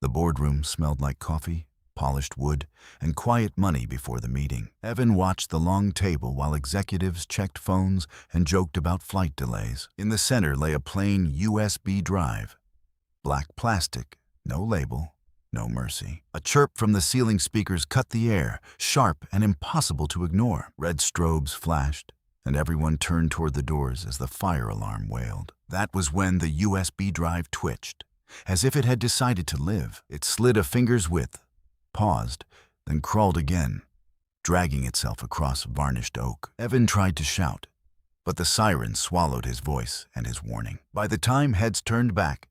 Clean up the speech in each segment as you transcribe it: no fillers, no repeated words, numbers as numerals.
The boardroom smelled like coffee, polished wood, and quiet money before the meeting. Evan watched the long table while executives checked phones and joked about flight delays. In the center lay a plain USB drive. Black plastic, no label, no mercy. A chirp from the ceiling speakers cut the air, sharp and impossible to ignore. Red strobes flashed, and everyone turned toward the doors as the fire alarm wailed. That was when the USB drive twitched. As if it had decided to live, it slid a finger's width, paused, then crawled again, dragging itself across varnished oak. Evan tried to shout, but the siren swallowed his voice and his warning. By the time heads turned back,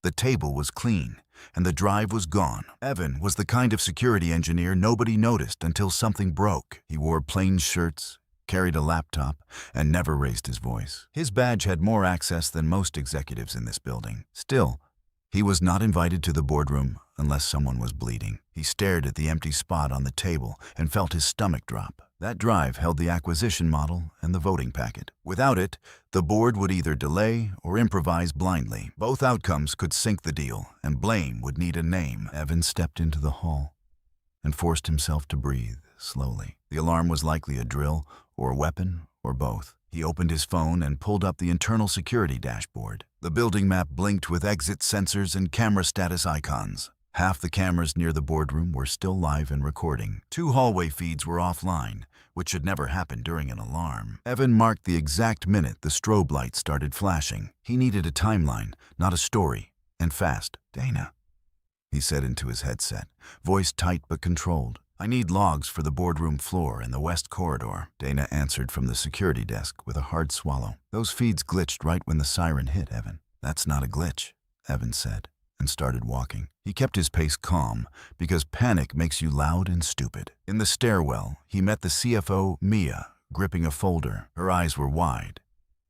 the table was clean, and the drive was gone. Evan was the kind of security engineer nobody noticed until something broke. He wore plain shirts, carried a laptop, and never raised his voice. His badge had more access than most executives in this building. Still, he was not invited to the boardroom unless someone was bleeding. He stared at the empty spot on the table and felt his stomach drop. That drive held the acquisition model and the voting packet. Without it, the board would either delay or improvise blindly. Both outcomes could sink the deal, and blame would need a name. Evan stepped into the hall and forced himself to breathe slowly. The alarm was likely a drill or a weapon or both. He opened his phone and pulled up the internal security dashboard. The building map blinked with exit sensors and camera status icons. Half the cameras near the boardroom were still live and recording. 2 hallway feeds were offline, which should never happen during an alarm. Evan marked the exact minute the strobe light started flashing. He needed a timeline, not a story, and fast. "Dana," he said into his headset, voice tight but controlled. "I need logs for the boardroom floor and the west corridor." Dana answered from the security desk with a hard swallow. "Those feeds glitched right when the siren hit, Evan." "That's not a glitch," Evan said, and started walking. He kept his pace calm, because panic makes you loud and stupid. In the stairwell, he met the CFO, Mia, gripping a folder. Her eyes were wide,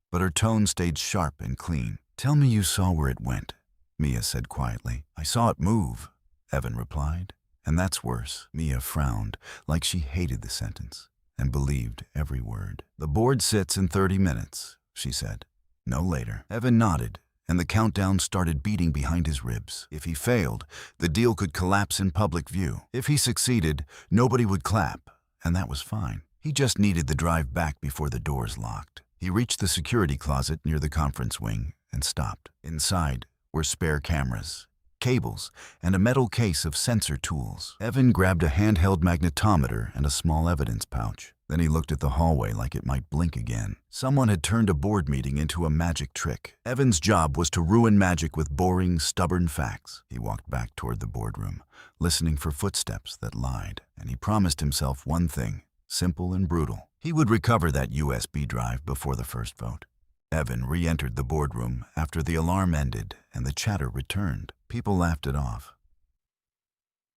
but her tone stayed sharp and clean. "Tell me you saw where it went," Mia said quietly. "I saw it move," Evan replied. "And that's worse." Mia frowned, like she hated the sentence, and believed every word. "The board sits in 30 minutes, she said. No later." Evan nodded, and the countdown started beating behind his ribs. If he failed, the deal could collapse in public view. If he succeeded, nobody would clap, and that was fine. He just needed the drive back before the doors locked. He reached the security closet near the conference wing and stopped. Inside were spare cameras, cables, and a metal case of sensor tools. Evan grabbed a handheld magnetometer and a small evidence pouch. Then he looked at the hallway like it might blink again. Someone had turned a board meeting into a magic trick. Evan's job was to ruin magic with boring, stubborn facts. He walked back toward the boardroom, listening for footsteps that lied, and he promised himself one thing, simple and brutal. He would recover that USB drive before the first vote. Evan re-entered the boardroom after the alarm ended and the chatter returned. People laughed it off,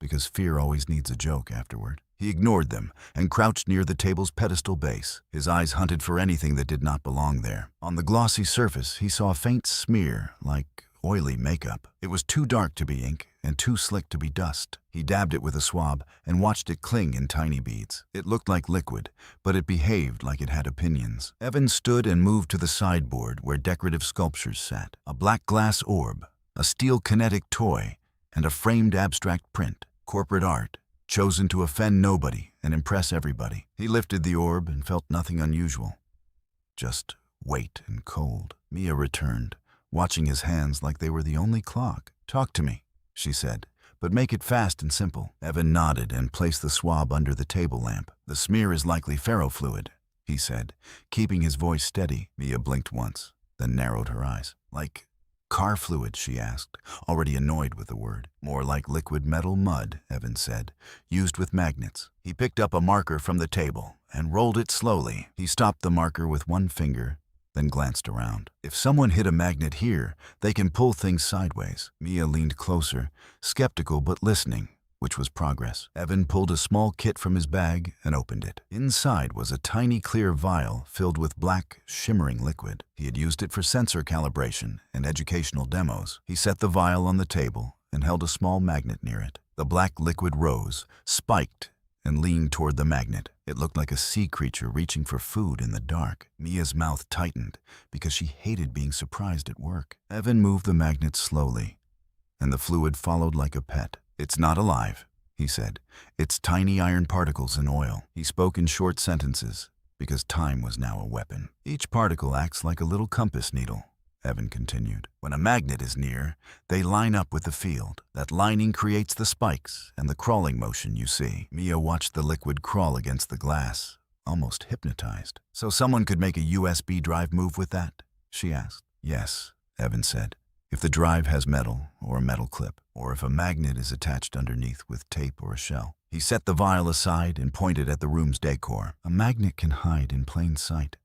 because fear always needs a joke afterward. He ignored them and crouched near the table's pedestal base. His eyes hunted for anything that did not belong there. On the glossy surface, he saw a faint smear, like oily makeup. It was too dark to be ink and too slick to be dust. He dabbed it with a swab and watched it cling in tiny beads. It looked like liquid, but it behaved like it had opinions. Evan stood and moved to the sideboard where decorative sculptures sat. A black glass orb, a steel kinetic toy, and a framed abstract print. Corporate art, chosen to offend nobody and impress everybody. He lifted the orb and felt nothing unusual, just weight and cold. Mia returned, watching his hands like they were the only clock. "Talk to me," she said, "but make it fast and simple." Evan nodded and placed the swab under the table lamp. "The smear is likely ferrofluid," he said, keeping his voice steady. Mia blinked once, then narrowed her eyes. "Like car fluid?" she asked, already annoyed with the word. "More like liquid metal mud," Evan said, "used with magnets." He picked up a marker from the table and rolled it slowly. He stopped the marker with one finger, then glanced around. "If someone hit a magnet here, they can pull things sideways." Mia leaned closer, skeptical but listening, which was progress. Evan pulled a small kit from his bag and opened it. Inside was a tiny clear vial filled with black, shimmering liquid. He had used it for sensor calibration and educational demos. He set the vial on the table and held a small magnet near it. The black liquid rose, spiked, and leaned toward the magnet. It looked like a sea creature reaching for food in the dark. Mia's mouth tightened because she hated being surprised at work. Evan moved the magnet slowly, and the fluid followed like a pet. "It's not alive," he said. "It's tiny iron particles in oil." He spoke in short sentences, because time was now a weapon. "Each particle acts like a little compass needle," Evan continued. "When a magnet is near, they line up with the field. That lining creates the spikes and the crawling motion you see." Mia watched the liquid crawl against the glass, almost hypnotized. "So someone could make a USB drive move with that?" she asked. "Yes," Evan said. "If the drive has metal or a metal clip, or if a magnet is attached underneath with tape or a shell." He set the vial aside and pointed at the room's decor. "A magnet can hide in plain sight,"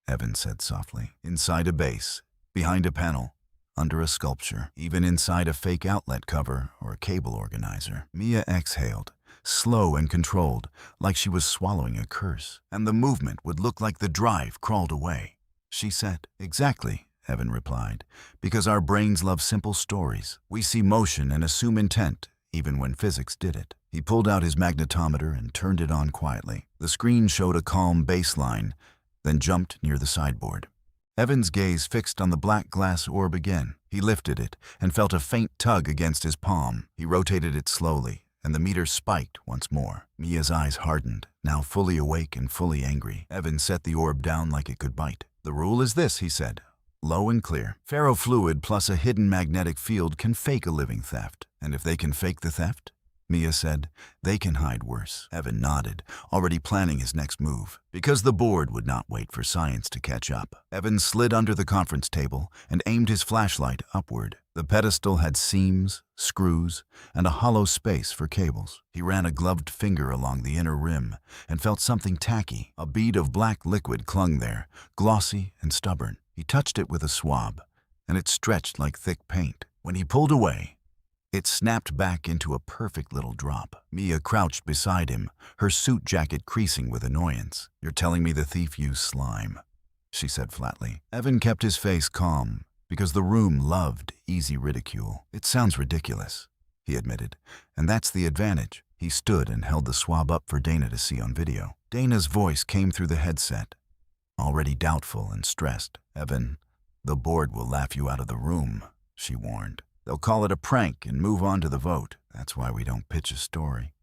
Evan said softly. "Inside a base, behind a panel, under a sculpture, even inside a fake outlet cover or a cable organizer." Mia exhaled, slow and controlled, like she was swallowing a curse. "And the movement would look like the drive crawled away," she said. "Exactly," Evan replied, "because our brains love simple stories. We see motion and assume intent, even when physics did it." He pulled out his magnetometer and turned it on quietly. The screen showed a calm baseline, then jumped near the sideboard. Evan's gaze fixed on the black glass orb again. He lifted it and felt a faint tug against his palm. He rotated it slowly, and the meter spiked once more. Mia's eyes hardened, now fully awake and fully angry. Evan set the orb down like it could bite. "The rule is this," he said, low and clear. "Ferrofluid plus a hidden magnetic field can fake a living theft. And if they can fake the theft," Mia said, "they can hide worse." Evan nodded, already planning his next move. Because the board would not wait for science to catch up. Evan slid under the conference table and aimed his flashlight upward. The pedestal had seams, screws, and a hollow space for cables. He ran a gloved finger along the inner rim and felt something tacky. A bead of black liquid clung there, glossy and stubborn. He touched it with a swab, and it stretched like thick paint. When he pulled away, it snapped back into a perfect little drop. Mia crouched beside him, her suit jacket creasing with annoyance. "You're telling me the thief used slime," she said flatly. Evan kept his face calm, because the room loved easy ridicule. "It sounds ridiculous," he admitted, "and that's the advantage." He stood and held the swab up for Dana to see on video. Dana's voice came through the headset, already doubtful and stressed. "Evan, the board will laugh you out of the room," she warned. "They'll call it a prank and move on to the vote. That's why we don't pitch a story,"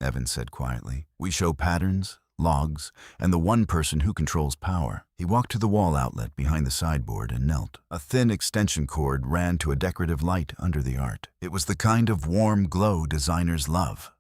Evan said quietly. "We show patterns, logs, and the one person who controls power." He walked to the wall outlet behind the sideboard and knelt. A thin extension cord ran to a decorative light under the art. It was the kind of warm glow designers love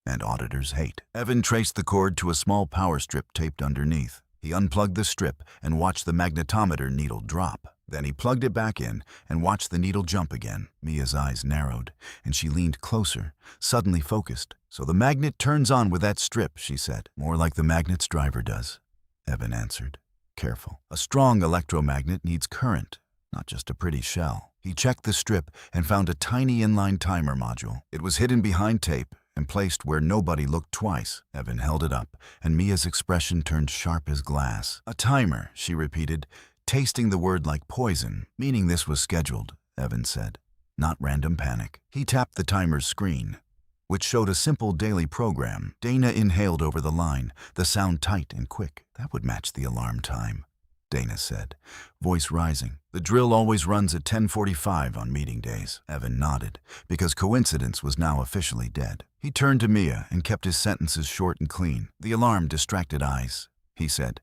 and auditors hate. Evan traced the cord to a small power strip taped underneath. He unplugged the strip and watched the magnetometer needle drop. Then he plugged it back in and watched the needle jump again. Mia's eyes narrowed, and she leaned closer, suddenly focused. "So the magnet turns on with that strip," she said. "More like the magnet's driver does," Evan answered, careful. "A strong electromagnet needs current, not just a pretty shell." He checked the strip and found a tiny inline timer module. It was hidden behind tape and placed where nobody looked twice. Evan held it up, and Mia's expression turned sharp as glass. "A timer," she repeated, tasting the word like poison, meaning this was scheduled, Evan said, not random panic. He tapped the timer's screen, which showed a simple daily program. Dana inhaled over the line, the sound tight and quick. "That would match the alarm time," Dana said, voice rising. "The drill always runs at 10:45 on meeting days." Evan nodded, because coincidence was now officially dead. He turned to Mia and kept his sentences short and clean. "The alarm distracted eyes," he said.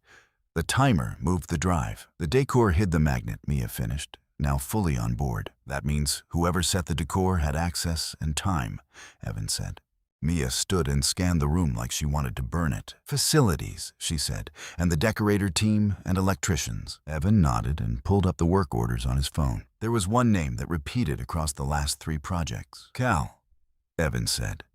"The timer moved the drive. The decor hid the magnet," Mia finished, now fully on board. "That means whoever set the decor had access and time," Evan said. Mia stood and scanned the room like she wanted to burn it. "Facilities," she said, "and the decorator team and electricians." Evan nodded and pulled up the work orders on his phone. There was one name that repeated across the last 3 projects. "Cal," Evan said,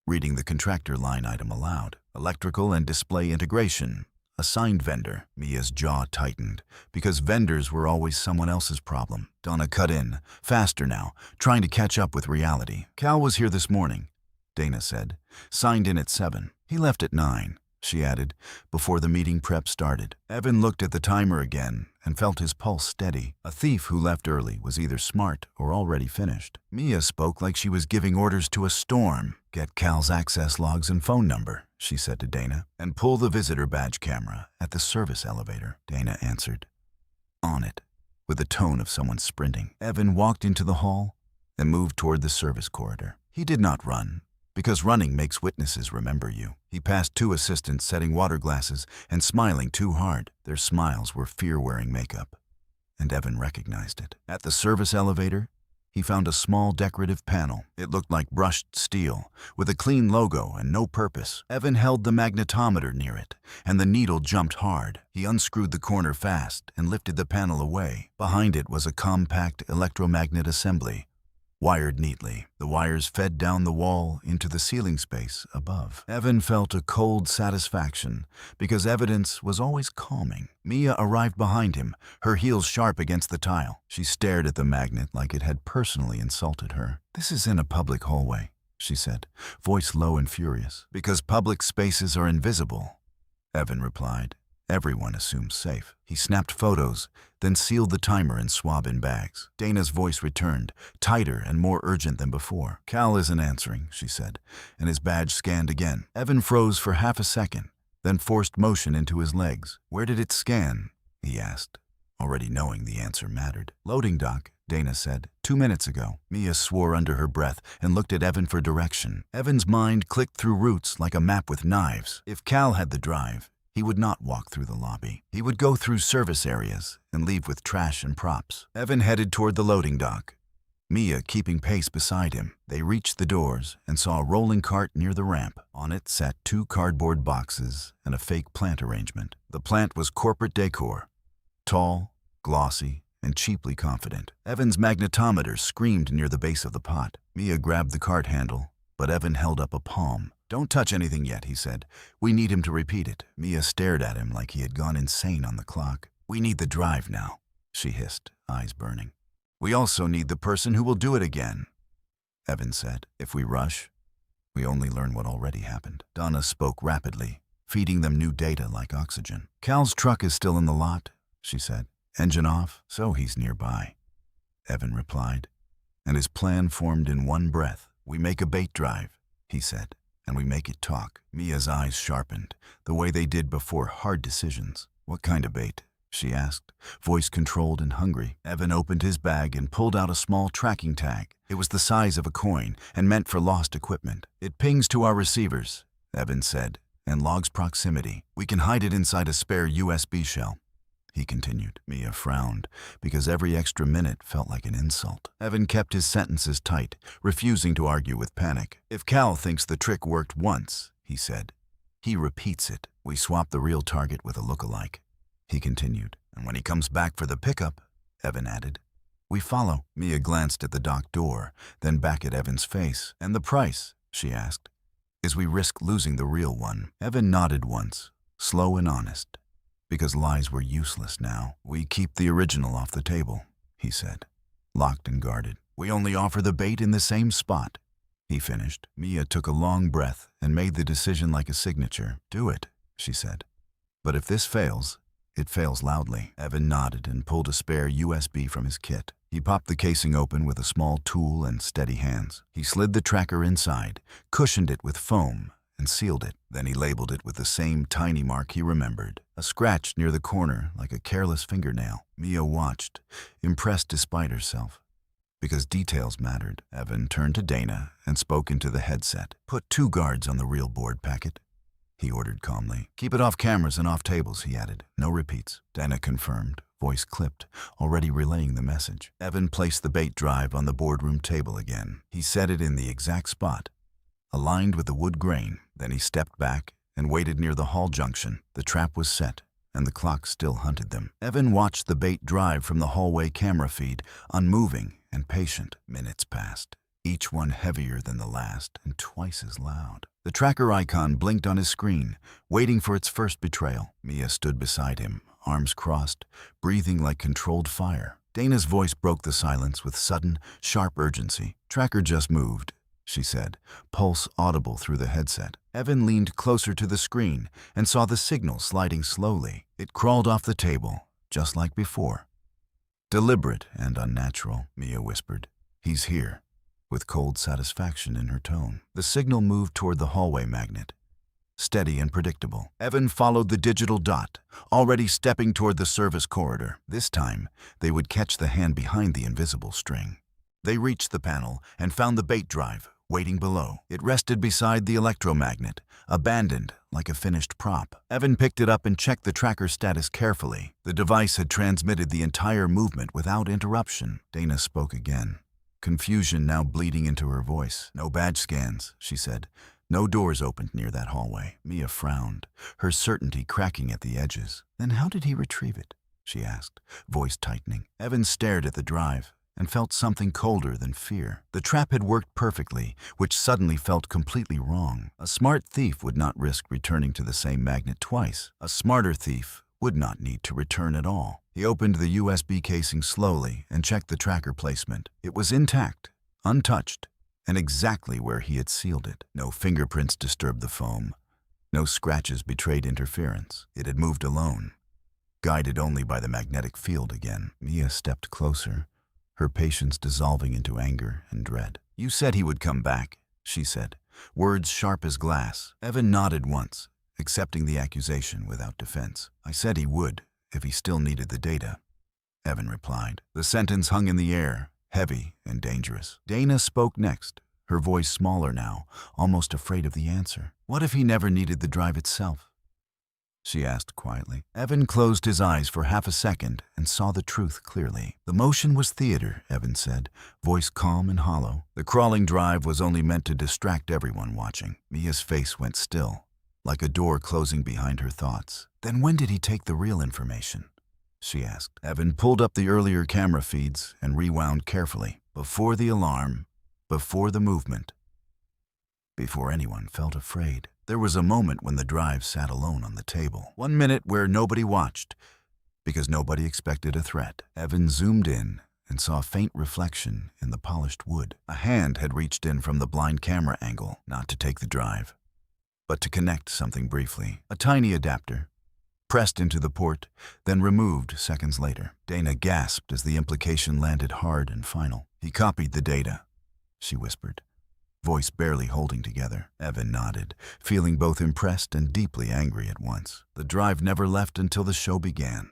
reading the contractor line item aloud. "Electrical and display integration. Assigned vendor." Mia's jaw tightened, because vendors were always someone else's problem. Donna cut in, faster now, trying to catch up with reality. "Cal was here this morning," Dana said. "Signed in at 7. He left at 9, she added, before the meeting prep started. Evan looked at the timer again and felt his pulse steady. A thief who left early was either smart or already finished. Mia spoke like she was giving orders to a storm. "Get Cal's access logs and phone number," she said to Dana, "and pull the visitor badge camera at the service elevator." Dana answered, "On it," with the tone of someone sprinting. Evan walked into the hall, and moved toward the service corridor. He did not run, because running makes witnesses remember you. He passed 2 assistants setting water glasses and smiling too hard. Their smiles were fear-wearing makeup, and Evan recognized it. At the service elevator, he found a small decorative panel. It looked like brushed steel, with a clean logo and no purpose. Evan held the magnetometer near it, and the needle jumped hard. He unscrewed the corner fast and lifted the panel away. Behind it was a compact electromagnet assembly, wired neatly. The wires fed down the wall into the ceiling space above. Evan felt a cold satisfaction, because evidence was always calming. Mia arrived behind him, her heels sharp against the tile. She stared at the magnet like it had personally insulted her. "This is in a public hallway," she said, voice low and furious. "Because public spaces are invisible," Evan replied. "Everyone assumes safe." He snapped photos, then sealed the timer and swab in bags. Dana's voice returned, tighter and more urgent than before. "Cal isn't answering," she said, and his badge scanned again. Evan froze for half a second, then forced motion into his legs. "Where did it scan?" he asked, already knowing the answer mattered. "Loading dock," Dana said. 2 minutes ago." Mia swore under her breath and looked at Evan for direction. Evan's mind clicked through routes like a map with knives. If Cal had the drive, he would not walk through the lobby. He would go through service areas and leave with trash and props. Evan headed toward the loading dock, Mia keeping pace beside him. They reached the doors and saw a rolling cart near the ramp. On it sat 2 cardboard boxes and a fake plant arrangement. The plant was corporate decor, tall, glossy, and cheaply confident. Evan's magnetometer screamed near the base of the pot. Mia grabbed the cart handle, but Evan held up a palm. "Don't touch anything yet," he said. "We need him to repeat it." Mia stared at him like he had gone insane on the clock. "We need the drive now," she hissed, eyes burning. "We also need the person who will do it again," Evan said. "If we rush, we only learn what already happened." Donna spoke rapidly, feeding them new data like oxygen. "Cal's truck is still in the lot," she said. "Engine off, so he's nearby," Evan replied, and his plan formed in one breath. "We make a bait drive," he said, "and we make it talk." Mia's eyes sharpened, the way they did before hard decisions. "What kind of bait?" she asked, voice controlled and hungry. Evan opened his bag and pulled out a small tracking tag. It was the size of a coin and meant for lost equipment. "It pings to our receivers," Evan said, "and logs proximity. We can hide it inside a spare USB shell," he continued. Mia frowned, because every extra minute felt like an insult. Evan kept his sentences tight, refusing to argue with panic. "If Cal thinks the trick worked once," he said, "he repeats it. We swap the real target with a look-alike," he continued. "And when he comes back for the pickup," Evan added, "we follow." Mia glanced at the dock door, then back at Evan's face. "And the price?" she asked. "Is we risk losing the real one." Evan nodded once, slow and honest, because lies were useless now. "We keep the original off the table," he said, locked and guarded. "We only offer the bait in the same spot," he finished. Mia took a long breath and made the decision like a signature. "Do it," she said. "But if this fails, it fails loudly." Evan nodded and pulled a spare USB from his kit. He popped the casing open with a small tool and steady hands. He slid the tracker inside, cushioned it with foam, and sealed it. Then he labeled it with the same tiny mark he remembered, a scratch near the corner like a careless fingernail. Mia watched, impressed despite herself, because details mattered. Evan turned to Dana and spoke into the headset. "Put 2 guards on the real board packet," he ordered calmly. "Keep it off cameras and off tables," he added. "No repeats." Dana confirmed, voice clipped, already relaying the message. Evan placed the bait drive on the boardroom table again. He set it in the exact spot, aligned with the wood grain. Then he stepped back and waited near the hall junction. The trap was set, and the clock still hunted them. Evan watched the bait drive from the hallway camera feed, unmoving and patient. Minutes passed, each one heavier than the last and twice as loud. The tracker icon blinked on his screen, waiting for its first betrayal. Mia stood beside him, arms crossed, breathing like controlled fire. Dana's voice broke the silence with sudden, sharp urgency. "Tracker just moved," she said, pulse audible through the headset. Evan leaned closer to the screen and saw the signal sliding slowly. It crawled off the table, just like before. "Deliberate and unnatural," Mia whispered. "He's here," with cold satisfaction in her tone. The signal moved toward the hallway magnet, steady and predictable. Evan followed the digital dot, already stepping toward the service corridor. This time, they would catch the hand behind the invisible string. They reached the panel and found the bait drive waiting below. It rested beside the electromagnet, abandoned like a finished prop. Evan picked it up and checked the tracker status carefully. The device had transmitted the entire movement without interruption. Dana spoke again, confusion now bleeding into her voice. "No badge scans," she said. "No doors opened near that hallway." Mia frowned, her certainty cracking at the edges. "Then how did he retrieve it?" she asked, voice tightening. Evan stared at the drive and felt something colder than fear. The trap had worked perfectly, which suddenly felt completely wrong. A smart thief would not risk returning to the same magnet twice. A smarter thief would not need to return at all. He opened the USB casing slowly and checked the tracker placement. It was intact, untouched, and exactly where he had sealed it. No fingerprints disturbed the foam. No scratches betrayed interference. It had moved alone, guided only by the magnetic field again. Mia stepped closer, her patience dissolving into anger and dread. "You said he would come back," she said, words sharp as glass. Evan nodded once, accepting the accusation without defense. "I said he would, if he still needed the data," Evan replied. The sentence hung in the air, heavy and dangerous. Dana spoke next, her voice smaller now, almost afraid of the answer. "What if he never needed the drive itself?" she asked quietly. Evan closed his eyes for half a second and saw the truth clearly. "The motion was theater," Evan said, voice calm and hollow. "The crawling drive was only meant to distract everyone watching." Mia's face went still, like a door closing behind her thoughts. "Then when did he take the real information?" she asked. Evan pulled up the earlier camera feeds and rewound carefully. Before the alarm, before the movement, before anyone felt afraid. There was a moment when the drive sat alone on the table. 1 minute where nobody watched, because nobody expected a threat. Evan zoomed in and saw a faint reflection in the polished wood. A hand had reached in from the blind camera angle, not to take the drive, but to connect something briefly. A tiny adapter, pressed into the port, then removed seconds later. Dana gasped as the implication landed hard and final. "He copied the data," she whispered, voice barely holding together. Evan nodded, feeling both impressed and deeply angry at once. "The drive never left until the show began,"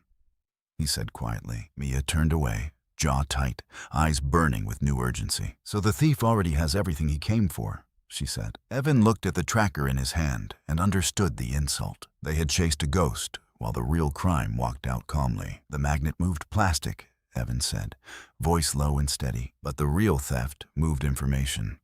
he said quietly. Mia turned away, jaw tight, eyes burning with new urgency. "So the thief already has everything he came for," she said. Evan looked at the tracker in his hand and understood the insult. They had chased a ghost, while the real crime walked out calmly. "The magnet moved plastic," Evan said, voice low and steady. "But the real theft moved information,"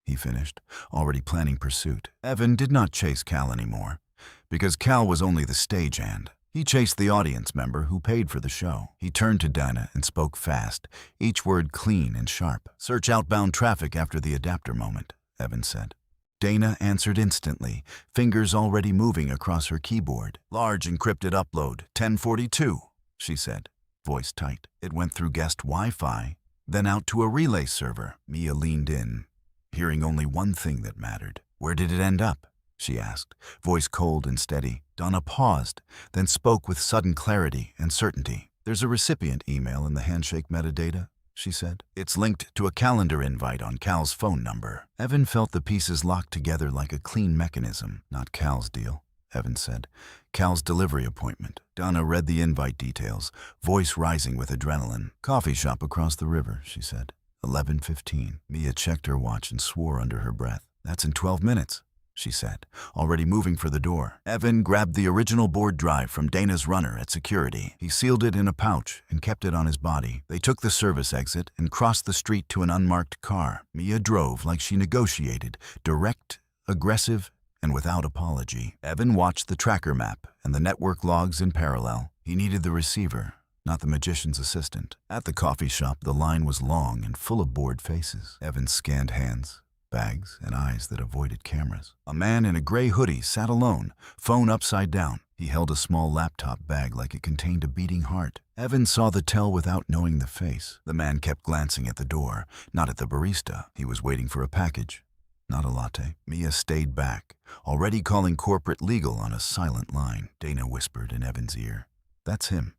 he finished, already planning pursuit. Evan did not chase Cal anymore, because Cal was only the stagehand. He chased the audience member who paid for the show. He turned to Dana and spoke fast, each word clean and sharp. "Search outbound traffic after the adapter moment," Evan said. Dana answered instantly, fingers already moving across her keyboard. "Large encrypted upload, 1042, she said, voice tight. It went through guest Wi-Fi, then out to a relay server. Mia leaned in, hearing only one thing that mattered. "Where did it end up?" she asked, voice cold and steady. Donna paused, then spoke with sudden clarity and certainty. "There's a recipient email in the handshake metadata," she said. "It's linked to a calendar invite on Cal's phone number." Evan felt the pieces locked together like a clean mechanism. "Not Cal's deal," Evan said. "Cal's delivery appointment." Donna read the invite details, voice rising with adrenaline. "Coffee shop across the river," she said. 11:15. Mia checked her watch and swore under her breath. "That's in 12 minutes, she said, already moving for the door. Evan grabbed the original board drive from Dana's runner at security. He sealed it in a pouch and kept it on his body. They took the service exit and crossed the street to an unmarked car. Mia drove like she negotiated, direct, aggressive, and without apology. Evan watched the tracker map and the network logs in parallel. He needed the receiver, not the magician's assistant. At the coffee shop, the line was long and full of bored faces. Evan scanned hands, bags, and eyes that avoided cameras. A man in a gray hoodie sat alone, phone upside down. He held a small laptop bag like it contained a beating heart. Evan saw the tell without knowing the face. The man kept glancing at the door, not at the barista. He was waiting for a package, not a latte. Mia stayed back, already calling corporate legal on a silent line. Dana whispered in Evan's ear, "That's him."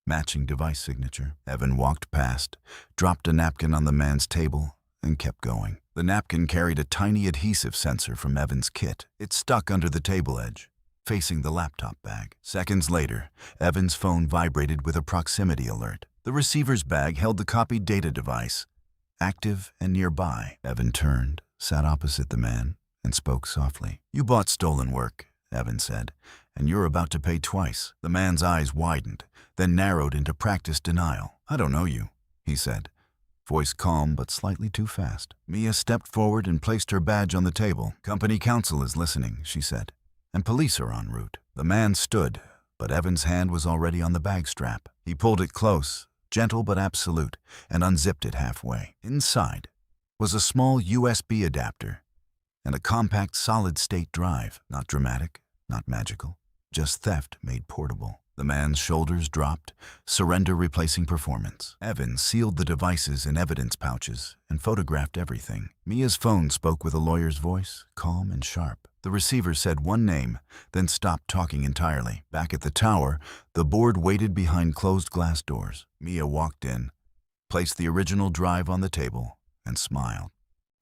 Matching device signature. Evan walked past, dropped a napkin on the man's table, and kept going. The napkin carried a tiny adhesive sensor from Evan's kit. It stuck under the table edge, facing the laptop bag. Seconds later, Evan's phone vibrated with a proximity alert. The receiver's bag held the copied data device, active and nearby. Evan turned, sat opposite the man, and spoke softly. "You bought stolen work," Evan said, "and you're about to pay twice." The man's eyes widened, then narrowed into practiced denial. "I don't know you," he said, voice calm but slightly too fast. Mia stepped forward and placed her badge on the table. "Company counsel is listening," she said, "and police are en route." The man stood, but Evan's hand was already on the bag strap. He pulled it close, gentle but absolute, and unzipped it halfway. Inside was a small USB adapter and a compact solid-state drive. Not dramatic, not magical, just theft made portable. The man's shoulders dropped, surrender replacing performance. Evan sealed the devices in evidence pouches and photographed everything. Mia's phone spoke with a lawyer's voice, calm and sharp. The receiver said one name, then stopped talking entirely. Back at the tower, the board waited behind closed glass doors. Mia walked in, placed the original drive on the table, and smiled.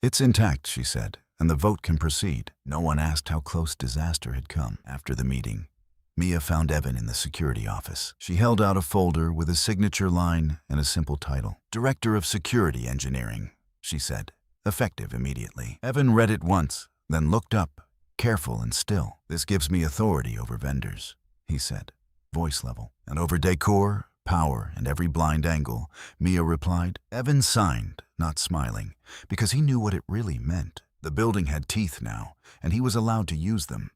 "It's intact," she said, "and the vote can proceed." No one asked how close disaster had come. After the meeting, Mia found Evan in the security office. She held out a folder with a signature line and a simple title. "Director of Security Engineering," she said, effective immediately. Evan read it once, then looked up, careful and still. "This gives me authority over vendors," he said, voice level. "And over decor, power, and every blind angle," Mia replied. Evan signed, not smiling, because he knew what it really meant. The building had teeth now, and he was allowed to use them.